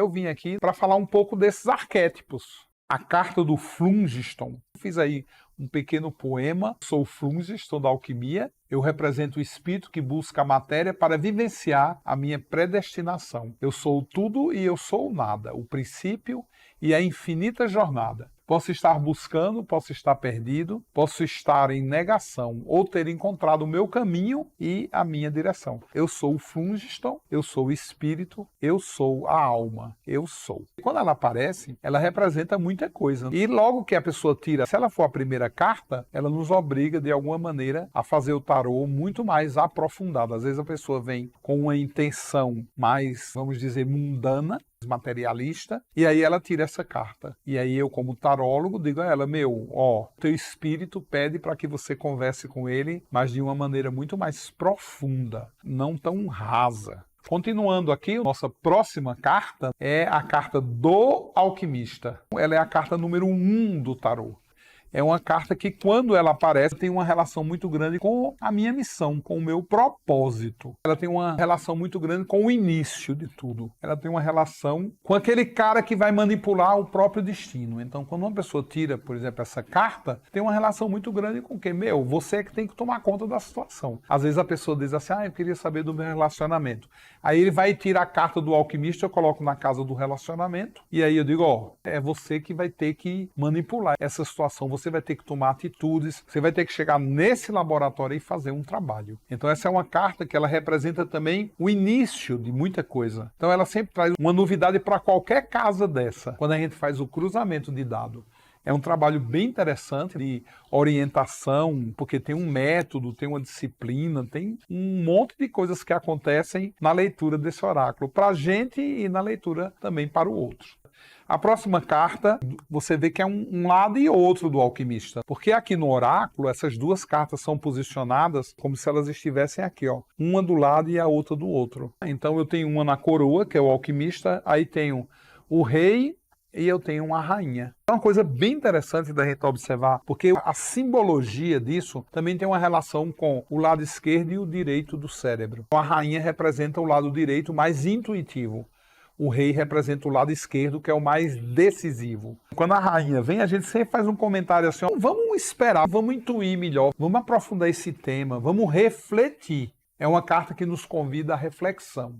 eu vim aqui para falar um pouco desses arquétipos. A carta do Phlogiston. Fiz aí um pequeno poema. Sou o Phlogiston da alquimia. Eu represento o espírito que busca a matéria para vivenciar a minha predestinação. Eu sou o tudo e eu sou o nada, o princípio e a infinita jornada. Posso estar buscando, posso estar perdido, posso estar em negação ou ter encontrado o meu caminho e a minha direção. Eu sou o Phlogiston, eu sou o espírito, eu sou a alma, eu sou. Quando ela aparece, ela representa muita coisa. E logo que a pessoa tira, se ela for a primeira carta, ela nos obriga de alguma maneira a fazer o tarô muito mais aprofundado. Às vezes a pessoa vem com uma intenção mais, vamos dizer, mundana, materialista, e aí ela tira essa carta. E aí eu, como tarólogo, digo a ela, teu espírito pede para que você converse com ele, mas de uma maneira muito mais profunda, não tão rasa. Continuando aqui, nossa próxima carta é a carta do alquimista. Ela é a carta número 1 do tarô. É uma carta que, quando ela aparece, tem uma relação muito grande com a minha missão, com o meu propósito. Ela tem uma relação muito grande com o início de tudo. Ela tem uma relação com aquele cara que vai manipular o próprio destino. Então, quando uma pessoa tira, por exemplo, essa carta, tem uma relação muito grande com o quê? Você é que tem que tomar conta da situação. Às vezes a pessoa diz assim, eu queria saber do meu relacionamento. Aí ele vai tirar a carta do alquimista, eu coloco na casa do relacionamento, e aí eu digo, é você que vai ter que manipular essa situação. Você vai ter que tomar atitudes, você vai ter que chegar nesse laboratório e fazer um trabalho. Então essa é uma carta que ela representa também o início de muita coisa. Então ela sempre traz uma novidade para qualquer casa dessa, quando a gente faz o cruzamento de dado. É um trabalho bem interessante de orientação, porque tem um método, tem uma disciplina, tem um monte de coisas que acontecem na leitura desse oráculo, para a gente e na leitura também para o outro. A próxima carta, você vê que é um lado e outro do alquimista. Porque aqui no oráculo, essas duas cartas são posicionadas como se elas estivessem aqui, uma do lado e a outra do outro. Então eu tenho uma na coroa, que é o alquimista, aí tenho o rei e eu tenho uma rainha. É uma coisa bem interessante da gente observar, porque a simbologia disso também tem uma relação com o lado esquerdo e o direito do cérebro. A rainha representa o lado direito mais intuitivo. O rei representa o lado esquerdo, que é o mais decisivo. Quando a rainha vem, a gente sempre faz um comentário assim, vamos esperar, vamos intuir melhor, vamos aprofundar esse tema, vamos refletir. É uma carta que nos convida à reflexão.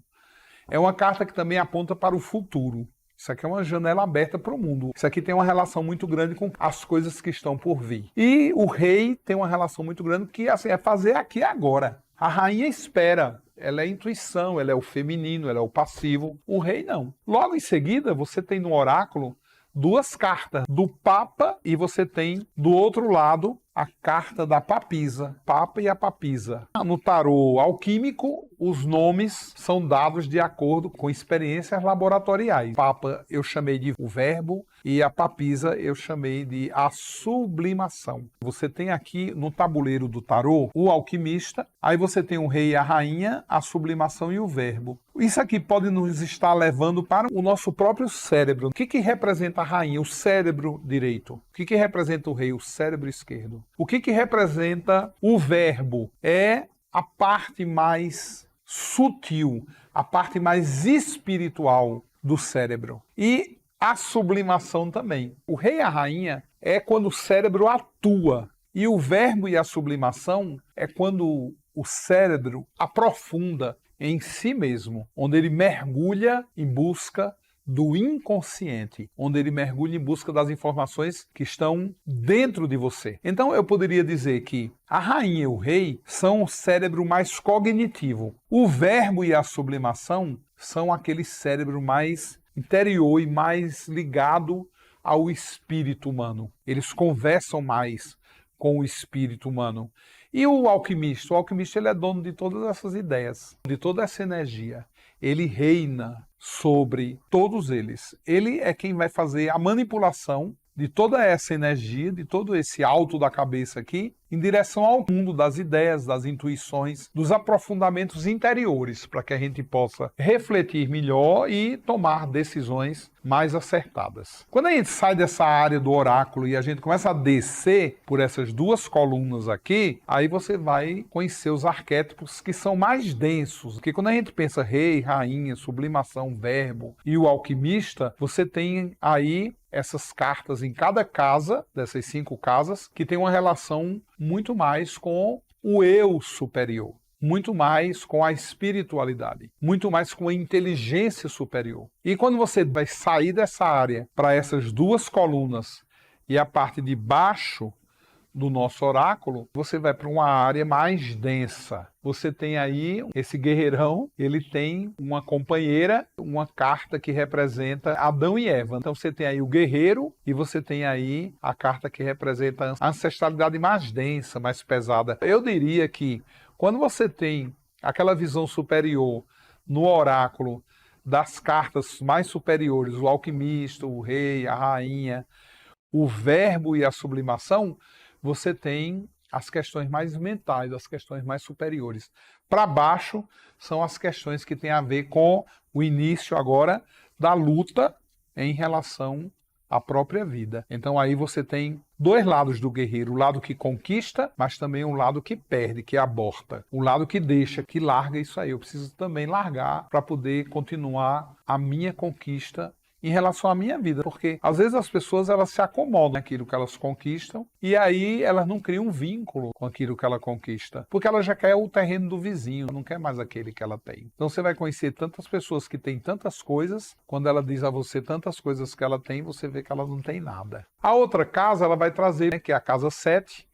É uma carta que também aponta para o futuro. Isso aqui é uma janela aberta para o mundo. Isso aqui tem uma relação muito grande com as coisas que estão por vir. E o rei tem uma relação muito grande que assim, é fazer aqui e agora. A rainha espera. Ela é a intuição, ela é o feminino, ela é o passivo. O rei não. Logo em seguida, você tem no oráculo duas cartas do Papa e você tem do outro lado a carta da papisa, Papa e a papisa. No tarô alquímico, os nomes são dados de acordo com experiências laboratoriais. Papa eu chamei de o verbo e a papisa eu chamei de a sublimação. Você tem aqui no tabuleiro do tarô o alquimista, aí você tem o rei e a rainha, a sublimação e o verbo. Isso aqui pode nos estar levando para o nosso próprio cérebro. O que representa a rainha? O cérebro direito. O que representa o rei? O cérebro esquerdo. O que representa o verbo? É a parte mais sutil, a parte mais espiritual do cérebro. E a sublimação também. O rei e a rainha é quando o cérebro atua. E o verbo e a sublimação é quando o cérebro aprofunda em si mesmo, onde ele mergulha em busca do inconsciente, onde ele mergulha em busca das informações que estão dentro de você. Então eu poderia dizer que a rainha e o rei são o cérebro mais cognitivo. O verbo e a sublimação são aquele cérebro mais interior e mais ligado ao espírito humano. Eles conversam mais com o espírito humano. E o alquimista ele é dono de todas essas ideias, de toda essa energia. Ele reina sobre todos eles. Ele é quem vai fazer a manipulação de toda essa energia, de todo esse alto da cabeça aqui, em direção ao mundo das ideias, das intuições, dos aprofundamentos interiores, para que a gente possa refletir melhor e tomar decisões mais acertadas. Quando a gente sai dessa área do oráculo e a gente começa a descer por essas duas colunas aqui, aí você vai conhecer os arquétipos que são mais densos. Porque quando a gente pensa rei, rainha, sublimação, verbo e o alquimista, você tem aí essas cartas em cada casa, dessas 5 casas, que tem uma relação muito mais com o eu superior, muito mais com a espiritualidade, muito mais com a inteligência superior. E quando você vai sair dessa área para essas duas colunas e a parte de baixo do nosso oráculo, você vai para uma área mais densa. Você tem aí esse guerreirão, ele tem uma companheira, uma carta que representa Adão e Eva. Então você tem aí o guerreiro e você tem aí a carta que representa a ancestralidade mais densa, mais pesada. Eu diria que quando você tem aquela visão superior no oráculo das cartas mais superiores, o alquimista, o rei, a rainha, o verbo e a sublimação, você tem as questões mais mentais, as questões mais superiores. Para baixo são as questões que têm a ver com o início agora da luta em relação à própria vida. Então aí você tem 2 lados do guerreiro, o lado que conquista, mas também um lado que perde, que aborta. O lado que deixa, que larga isso aí. Eu preciso também largar para poder continuar a minha conquista em relação à minha vida, porque às vezes as pessoas elas se acomodam naquilo que elas conquistam e aí elas não criam um vínculo com aquilo que ela conquista, porque ela já quer o terreno do vizinho, não quer mais aquele que ela tem. Então você vai conhecer tantas pessoas que têm tantas coisas, quando ela diz a você tantas coisas que ela tem, você vê que ela não tem nada. A outra casa ela vai trazer, né, que é a casa 7,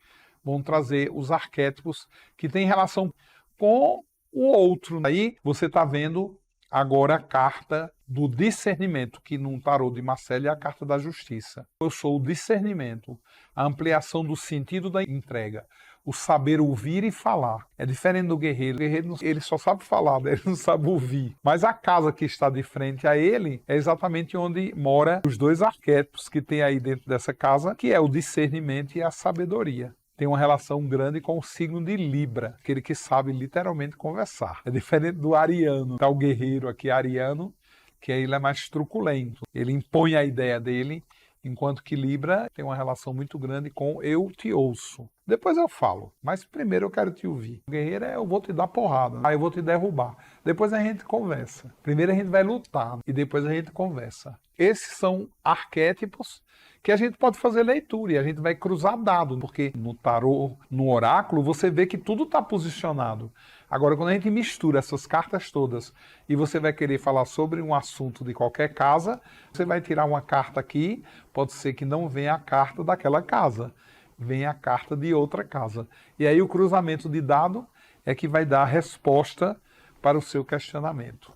vão trazer os arquétipos que têm relação com o outro. Aí você está vendo agora a carta do discernimento, que num tarô de Marcelle é a carta da justiça. Eu sou o discernimento, a ampliação do sentido da entrega, o saber ouvir e falar. É diferente do guerreiro. O guerreiro ele só sabe falar, ele não sabe ouvir. Mas a casa que está de frente a ele é exatamente onde mora os 2 arquétipos que tem aí dentro dessa casa, que é o discernimento e a sabedoria. Tem uma relação grande com o signo de Libra, aquele que sabe literalmente conversar. É diferente do ariano. Tá o guerreiro aqui, ariano, que ele é mais truculento. Ele impõe a ideia dele, enquanto que Libra tem uma relação muito grande com eu te ouço. Depois eu falo, mas primeiro eu quero te ouvir. O guerreiro é eu vou te dar porrada, aí eu vou te derrubar. Depois a gente conversa. Primeiro a gente vai lutar e depois a gente conversa. Esses são arquétipos que a gente pode fazer leitura e a gente vai cruzar dados, porque no tarô, no oráculo, você vê que tudo está posicionado. Agora, quando a gente mistura essas cartas todas e você vai querer falar sobre um assunto de qualquer casa, você vai tirar uma carta aqui, pode ser que não venha a carta daquela casa, venha a carta de outra casa. E aí o cruzamento de dado é que vai dar a resposta para o seu questionamento.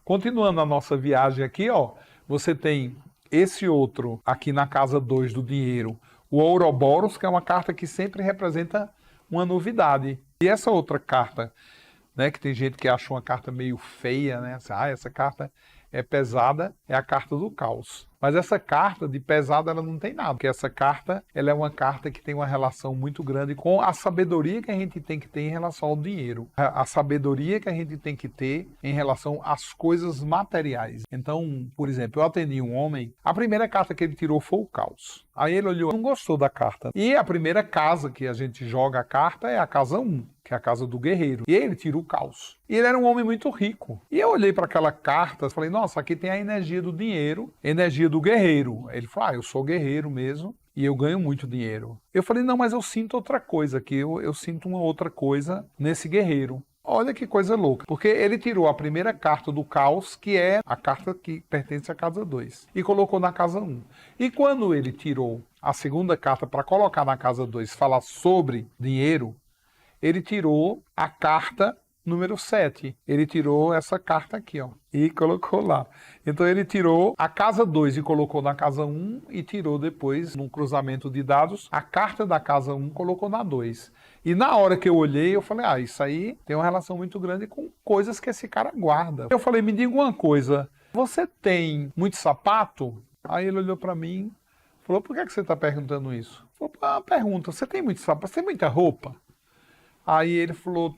Continuando a nossa viagem aqui, ó, você tem esse outro aqui na casa 2 do dinheiro, o Ouroboros, que é uma carta que sempre representa uma novidade. E essa outra carta, né, que tem gente que acha uma carta meio feia, né? Essa carta é pesada, é a carta do caos. Mas essa carta de pesada ela não tem nada, porque essa carta ela é uma carta que tem uma relação muito grande com a sabedoria que a gente tem que ter em relação ao dinheiro, a sabedoria que a gente tem que ter em relação às coisas materiais. Então, por exemplo, eu atendi um homem, a primeira carta que ele tirou foi o caos. Aí ele olhou, não gostou da carta. E a primeira casa que a gente joga a carta é a casa 1. Que é a casa do guerreiro. E ele tira o caos. E ele era um homem muito rico. E eu olhei para aquela carta e falei, nossa, aqui tem a energia do dinheiro, energia do guerreiro. Ele falou, eu sou guerreiro mesmo e eu ganho muito dinheiro. Eu falei, não, mas eu sinto outra coisa aqui, eu sinto uma outra coisa nesse guerreiro. Olha que coisa louca, porque ele tirou a primeira carta do caos, que é a carta que pertence à casa 2, e colocou na casa 1. E quando ele tirou a segunda carta para colocar na casa 2, falar sobre dinheiro, ele tirou a carta número 7. Ele tirou essa carta aqui, ó, e colocou lá. Então ele tirou a casa 2 e colocou na casa 1 e tirou depois, num cruzamento de dados, a carta da casa 1 colocou na 2. E na hora que eu olhei, eu falei, isso aí tem uma relação muito grande com coisas que esse cara guarda. Eu falei, me diga uma coisa, você tem muito sapato? Aí ele olhou para mim, Falou, por que você está perguntando isso? Falou, uma pergunta, você tem muito sapato, você tem muita roupa? Aí ele falou,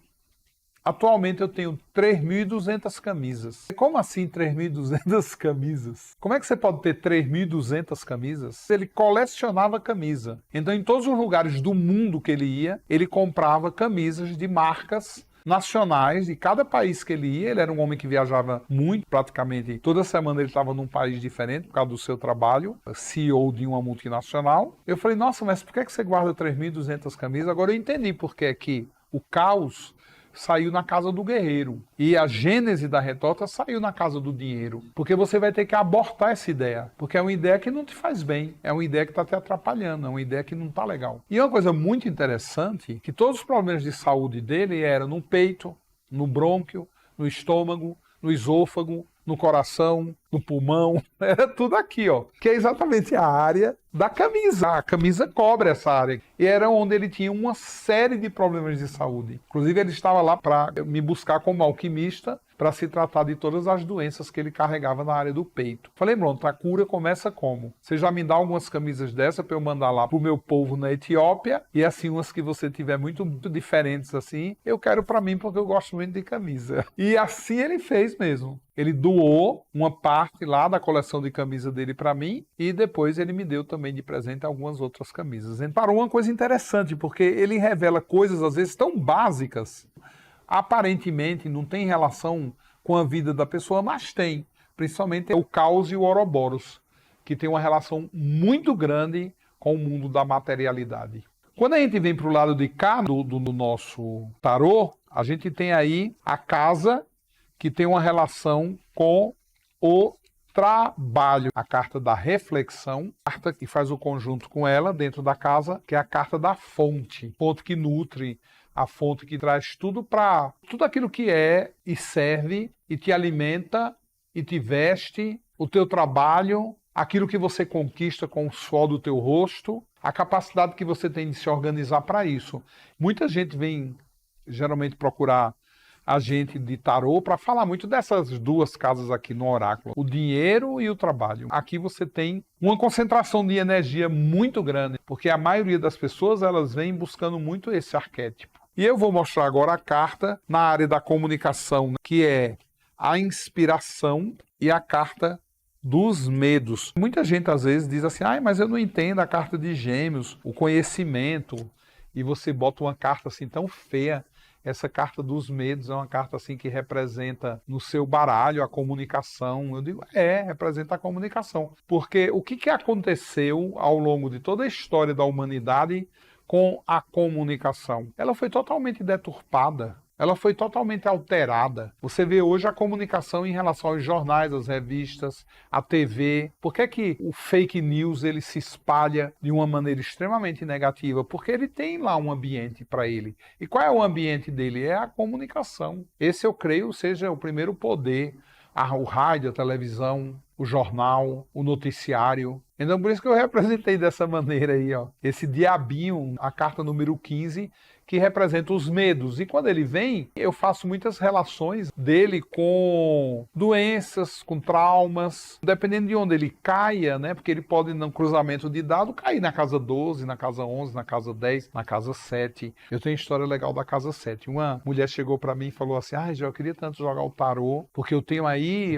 atualmente eu tenho 3.200 camisas. Como assim 3.200 camisas? Como é que você pode ter 3.200 camisas? Ele colecionava camisa. Então, em todos os lugares do mundo que ele ia, ele comprava camisas de marcas nacionais de cada país que ele ia. Ele era um homem que viajava muito, praticamente toda semana ele estava num país diferente por causa do seu trabalho, CEO de uma multinacional. Eu falei, nossa, mas por que você guarda 3.200 camisas? Agora eu entendi por que é que o caos saiu na casa do guerreiro. E a gênese da retorta saiu na casa do dinheiro. Porque você vai ter que abortar essa ideia. Porque é uma ideia que não te faz bem. É uma ideia que está te atrapalhando. É uma ideia que não está legal. E uma coisa muito interessante, que todos os problemas de saúde dele eram no peito, no brônquio, no estômago, no esôfago, no coração, no pulmão, era tudo aqui, ó. Que é exatamente a área da camisa. A camisa cobre essa área. E era onde ele tinha uma série de problemas de saúde. Inclusive, ele estava lá para me buscar como alquimista para se tratar de todas as doenças que ele carregava na área do peito. Falei, pronto, a cura começa como? Você já me dá algumas camisas dessa para eu mandar lá pro meu povo na Etiópia, e assim, umas que você tiver muito diferentes assim, eu quero para mim porque eu gosto muito de camisa. E assim ele fez mesmo. Ele doou uma parte lá da coleção de camisa dele para mim e depois ele me deu também de presente algumas outras camisas. Então, parou uma coisa interessante, porque ele revela coisas às vezes tão básicas, aparentemente não tem relação com a vida da pessoa, mas tem. Principalmente o caos e o Ouroboros, que tem uma relação muito grande com o mundo da materialidade. Quando a gente vem para o lado de cá do nosso tarô, a gente tem aí a casa que tem uma relação com o trabalho. A carta da reflexão, a carta que faz o conjunto com ela dentro da casa, que é a carta da fonte. Fonte que nutre, a fonte que traz tudo aquilo que é e serve e te alimenta e te veste, o teu trabalho, aquilo que você conquista com o suor do teu rosto, a capacidade que você tem de se organizar para isso. Muita gente vem geralmente procurar a gente de tarô para falar muito dessas duas casas aqui no oráculo, o dinheiro e o trabalho. Aqui você tem uma concentração de energia muito grande, porque a maioria das pessoas elas vêm buscando muito esse arquétipo. E eu vou mostrar agora a carta na área da comunicação, que é a inspiração e a carta dos medos. Muita gente às vezes diz assim, mas eu não entendo a carta de Gêmeos, o conhecimento, e você bota uma carta assim tão feia. Essa carta dos medos é uma carta assim que representa no seu baralho a comunicação. Eu digo, representa a comunicação. Porque o que aconteceu ao longo de toda a história da humanidade com a comunicação? Ela foi totalmente deturpada. Ela foi totalmente alterada. Você vê hoje a comunicação em relação aos jornais, às revistas, à TV. Por que que o fake news ele se espalha de uma maneira extremamente negativa? Porque ele tem lá um ambiente para ele. E qual é o ambiente dele? É a comunicação. Esse, eu creio, seja o primeiro poder. O rádio, a televisão, o jornal, o noticiário. Então, por isso que eu representei dessa maneira aí, ó. Esse diabinho, a carta número 15, que representa os medos. E quando ele vem, eu faço muitas relações dele com doenças, com traumas, dependendo de onde ele caia, né? Porque ele pode, no cruzamento de dado, cair na casa 12, na casa 11, na casa 10, na casa 7. Eu tenho história legal da casa 7. Uma mulher chegou para mim e falou assim, eu queria tanto jogar o tarô, porque eu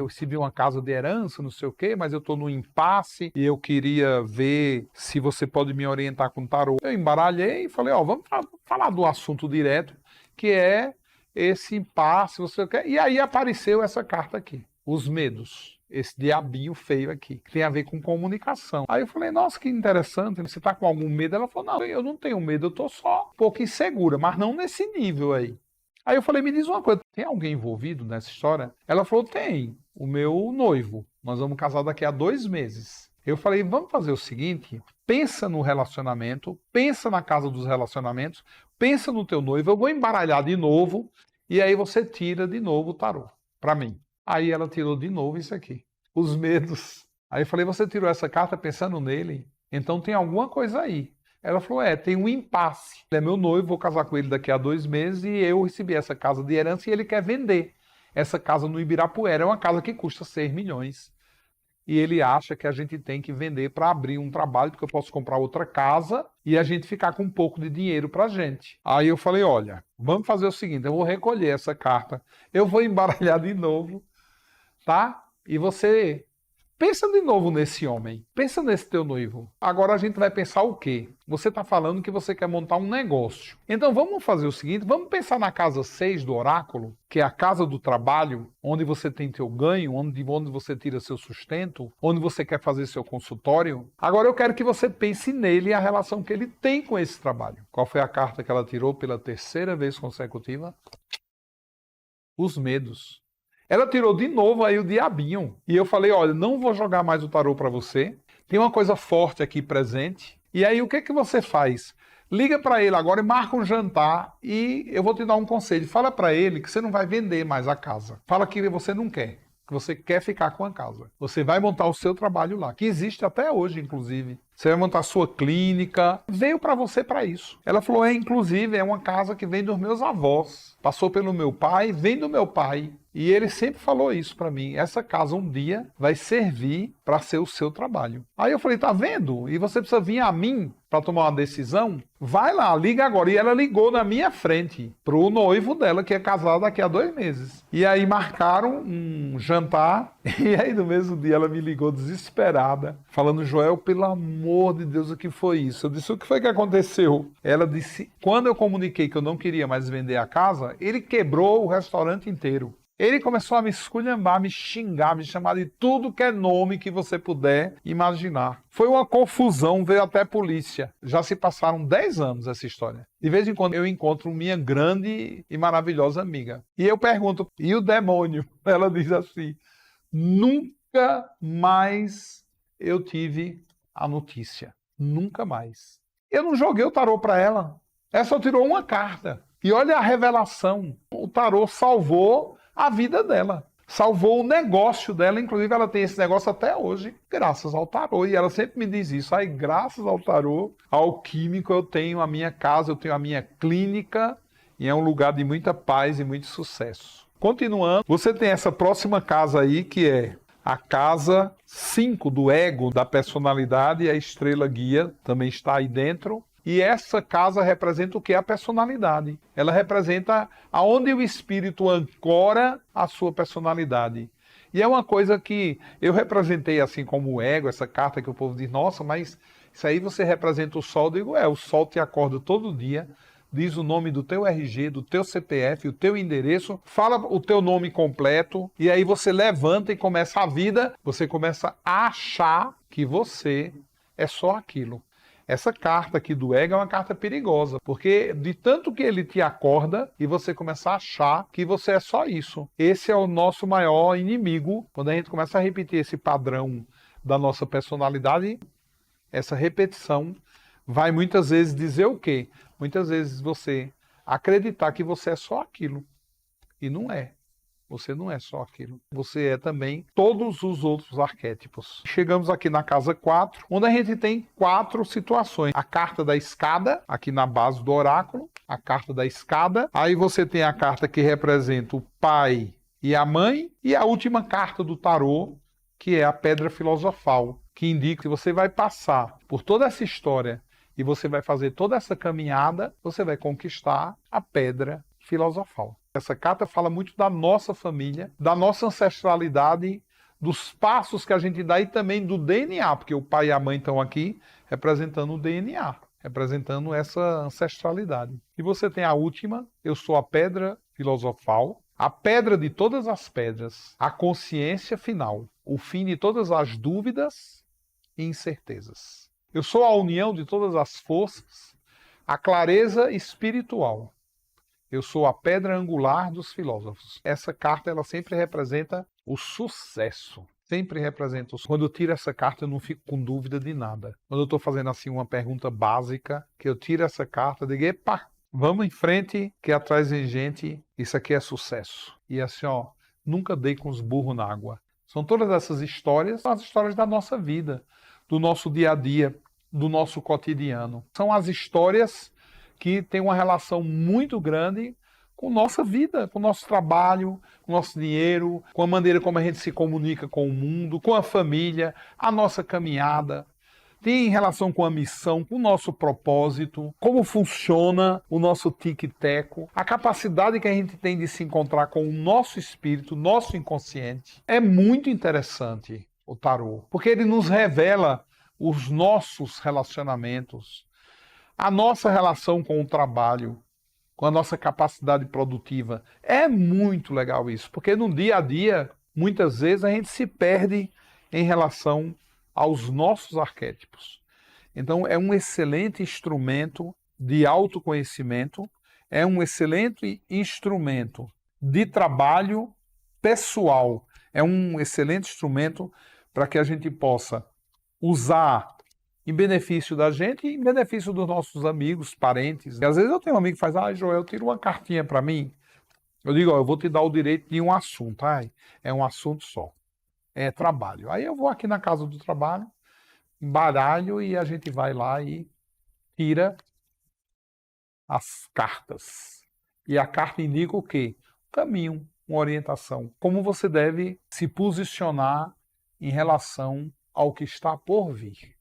recebi uma casa de herança, não sei o quê, mas eu tô no impasse e eu queria ver se você pode me orientar com o tarô. Eu embaralhei e falei, vamos falar do assunto direto, que é esse impasse, você quer. E aí apareceu essa carta aqui, os medos. Esse diabinho feio aqui, que tem a ver com comunicação. Aí eu falei, nossa, que interessante, você tá com algum medo? Ela falou, não, eu não tenho medo, eu tô só um pouco insegura, mas não nesse nível aí. Aí eu falei, me diz uma coisa, tem alguém envolvido nessa história? Ela falou, tem, o meu noivo, nós vamos casar daqui a 2 meses. Eu falei, vamos fazer o seguinte, pensa no relacionamento, pensa na casa dos relacionamentos, pensa no teu noivo, eu vou embaralhar de novo, e aí você tira de novo o tarô, para mim. Aí ela tirou de novo isso aqui, os medos. Aí eu falei, você tirou essa carta pensando nele? Então tem alguma coisa aí. Ela falou, tem um impasse. Ele é meu noivo, vou casar com ele daqui a 2 meses, e eu recebi essa casa de herança e ele quer vender. Essa casa no Ibirapuera é uma casa que custa 6 milhões. e ele acha que a gente tem que vender para abrir um trabalho, porque eu posso comprar outra casa e a gente ficar com um pouco de dinheiro para a gente. Aí eu falei, olha, vamos fazer o seguinte, eu vou recolher essa carta, eu vou embaralhar de novo, tá? E você pensa de novo nesse homem, pensa nesse teu noivo. Agora a gente vai pensar o quê? Você está falando que você quer montar um negócio. Então vamos fazer o seguinte, vamos pensar na casa 6 do oráculo, que é a casa do trabalho, onde você tem teu ganho, onde você tira seu sustento, onde você quer fazer seu consultório. Agora eu quero que você pense nele e a relação que ele tem com esse trabalho. Qual foi a carta que ela tirou pela terceira vez consecutiva? Os medos. Ela tirou de novo aí o diabinho. E eu falei, olha, não vou jogar mais o tarô para você. Tem uma coisa forte aqui presente. E aí o que você faz? Liga para ele agora e marca um jantar e eu vou te dar um conselho. Fala para ele que você não vai vender mais a casa. Fala que você não quer, que você quer ficar com a casa. Você vai montar o seu trabalho lá, que existe até hoje, inclusive. Você vai montar a sua clínica. Veio para você para isso. Ela falou, inclusive, é uma casa que vem dos meus avós. Passou pelo meu pai, vem do meu pai. E ele sempre falou isso para mim. Essa casa um dia vai servir para ser o seu trabalho. Aí eu falei, tá vendo? E você precisa vir a mim para tomar uma decisão? Vai lá, liga agora. E ela ligou na minha frente pro noivo dela, que é casado daqui a 2 meses. E aí marcaram um jantar. E aí no mesmo dia ela me ligou desesperada, falando, Joel, pelo amor de Deus, o que foi isso? Eu disse, o que foi que aconteceu? Ela disse, quando eu comuniquei que eu não queria mais vender a casa, ele quebrou o restaurante inteiro. Ele começou a me esculhambar, me xingar, me chamar de tudo que é nome que você puder imaginar. Foi uma confusão, veio até a polícia. Já se passaram 10 anos essa história. De vez em quando eu encontro minha grande e maravilhosa amiga. E eu pergunto, e o demônio? Ela diz assim, nunca mais eu tive a notícia. Nunca mais. Eu não joguei o tarô para ela. Ela só tirou uma carta. E olha a revelação. O tarô salvou a vida dela. Salvou o negócio dela, inclusive ela tem esse negócio até hoje, graças ao tarô. E ela sempre me diz isso, aí graças ao tarô alquímico eu tenho a minha casa, eu tenho a minha clínica, e é um lugar de muita paz e muito sucesso. Continuando, você tem essa próxima casa aí, que é a casa 5 do ego, da personalidade, e a estrela guia também está aí dentro. E essa casa representa o que? A personalidade. Ela representa aonde o espírito ancora a sua personalidade. E é uma coisa que eu representei assim como o ego, essa carta que o povo diz, nossa, mas isso aí você representa o sol. Eu digo, o sol te acorda todo dia, diz o nome do teu RG, do teu CPF, o teu endereço, fala o teu nome completo, e aí você levanta e começa a vida, você começa a achar que você é só aquilo. Essa carta aqui do ego é uma carta perigosa, porque de tanto que ele te acorda e você começa a achar que você é só isso. Esse é o nosso maior inimigo. Quando a gente começa a repetir esse padrão da nossa personalidade, essa repetição vai muitas vezes dizer o quê? Muitas vezes você acreditar que você é só aquilo. E não é. Você não é só aquilo. Você é também todos os outros arquétipos. Chegamos aqui na casa 4, onde a gente tem 4 situações. A carta da escada, aqui na base do oráculo. A carta da escada. Aí você tem a carta que representa o pai e a mãe. E a última carta do tarô, que é a pedra filosofal, que indica que você vai passar por toda essa história e você vai fazer toda essa caminhada, você vai conquistar a pedra filosofal. Essa carta fala muito da nossa família, da nossa ancestralidade, dos passos que a gente dá e também do DNA, porque o pai e a mãe estão aqui representando o DNA, representando essa ancestralidade. E você tem a última, eu sou a pedra filosofal, a pedra de todas as pedras, a consciência final, o fim de todas as dúvidas e incertezas. Eu sou a união de todas as forças, a clareza espiritual. Eu sou a pedra angular dos filósofos. Essa carta ela sempre representa o sucesso. Sempre representa. Quando eu tiro essa carta, eu não fico com dúvida de nada. Quando eu estou fazendo assim uma pergunta básica, que eu tiro essa carta, eu digo, epa, vamos em frente, que atrás vem gente, isso aqui é sucesso. E assim, ó, nunca dei com os burros na água. São todas essas histórias, são as histórias da nossa vida, do nosso dia a dia, do nosso cotidiano. São as histórias que têm uma relação muito grande com nossa vida, com nosso trabalho, com nosso dinheiro, com a maneira como a gente se comunica com o mundo, com a família, a nossa caminhada. Tem relação com a missão, com o nosso propósito, como funciona o nosso tic-teco, a capacidade que a gente tem de se encontrar com o nosso espírito, nosso inconsciente. É muito interessante o tarô, porque ele nos revela os nossos relacionamentos, a nossa relação com o trabalho, com a nossa capacidade produtiva. É muito legal isso, porque no dia a dia, muitas vezes a gente se perde em relação aos nossos arquétipos. Então, é um excelente instrumento de autoconhecimento, é um excelente instrumento de trabalho pessoal, é um excelente instrumento para que a gente possa usar em benefício da gente e em benefício dos nossos amigos, parentes. E às vezes eu tenho um amigo que faz, Joel, tira uma cartinha para mim. Eu digo, eu vou te dar o direito de um assunto. É um assunto só. É trabalho. Aí eu vou aqui na casa do trabalho, baralho e a gente vai lá e tira as cartas. E a carta indica o quê? Caminho, uma orientação. Como você deve se posicionar em relação ao que está por vir.